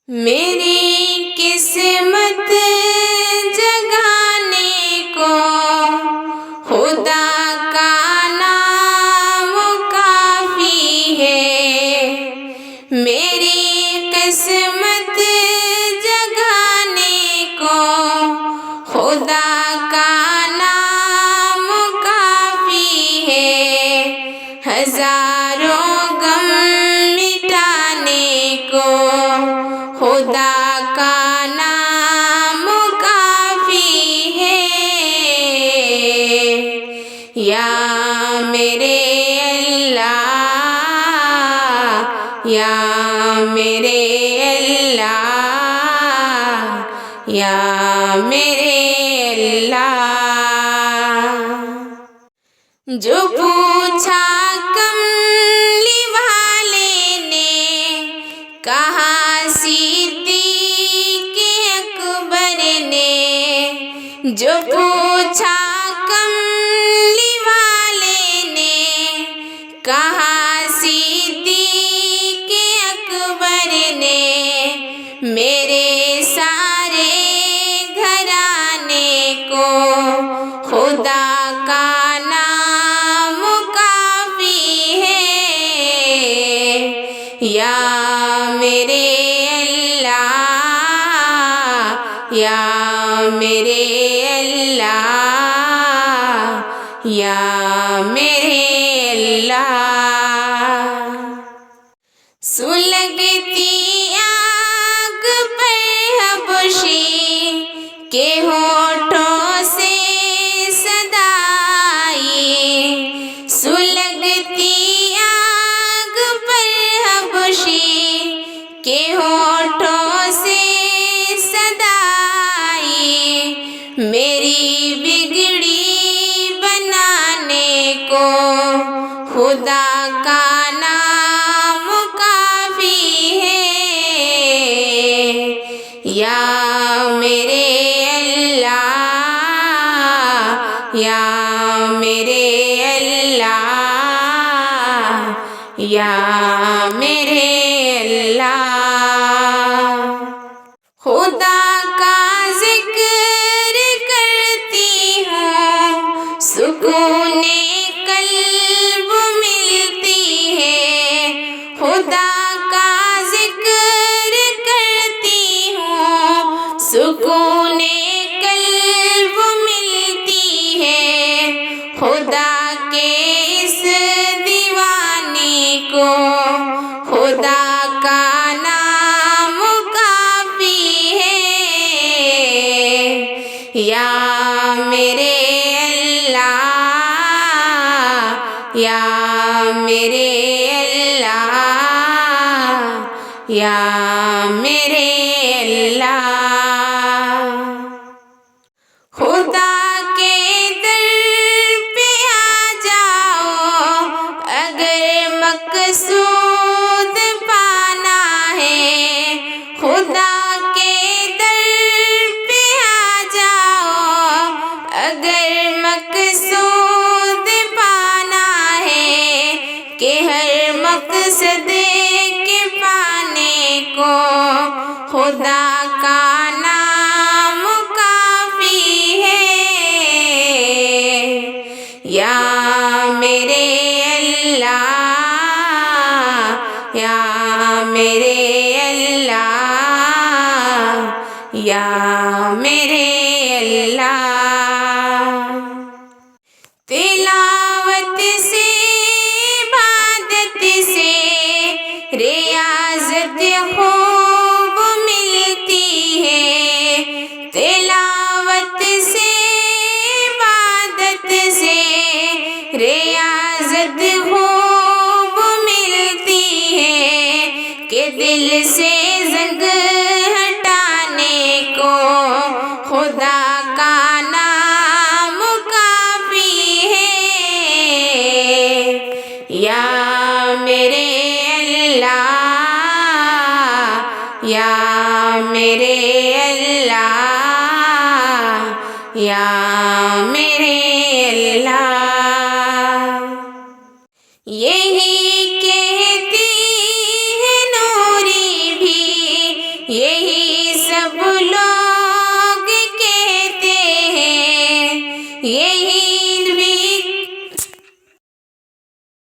मेरी किस्मत जगाने को खुदा का नाम काफ़ी है। मेरी किस्मत जगाने को खुदा का नाम काफ़ी है। हज़ारों गम मिटाने को खुदा का नाम काफ़ी है। या मेरे अल्लाह, या मेरे अल्लाह, या मेरे अल्लाह। जो पूछा कमली वाले ने, कहा सिद्दीक़ अकबर ने। जो पूछा कमली वाले ने, कहा सिद्दीक़ अकबर ने। मेरे सारे घराने को खुदा का नाम काफ़ी है। या मेरे अल्लाह, या मेरे अल्लाह, या मेरे अल्लाह। सुलगती आग पर हबशी के होठों से सदाई। सुलगती आग पर हबशी के होठों से सदाई। मेरी बिगड़ी बनाने को खुदा का नाम काफ़ी है। या मेरे अल्लाह, या मेरे अल्लाह, या मेरे अल्लाह। खुदा का जिक्र करती हूँ, सुकूने कल्ब मिलती है। खुदा का जिक्र करती हूँ, सुकूने कल्ब मिलती है। खुदा के इस दीवाने को खुदा का नाम काफ़ी है। या मेरे अल्लाह, या मेरे अल्लाह, या मेरे अल्लाह। खुदा के दर पे आ जाओ, अगर मकसूद पाना है। खुदा के दर पे आ जाओ, अगर मकसूद पाना है। कि हर मकसद के पाने को खुदा का नाम काफ़ी है। या मेरे अल्लाह, या मेरे अल्लाह, या मेरे अल्लाह। तिलावत से इबादत से रियाज़त खूब मिलती है। तिलावत से इबादत से रियाज़त खूब मिलती है। कि दिल से ज़ंग हटाने को खुदा का नाम काफ़ी है। या मेरे अल्लाह, या मेरे अल्लाह, या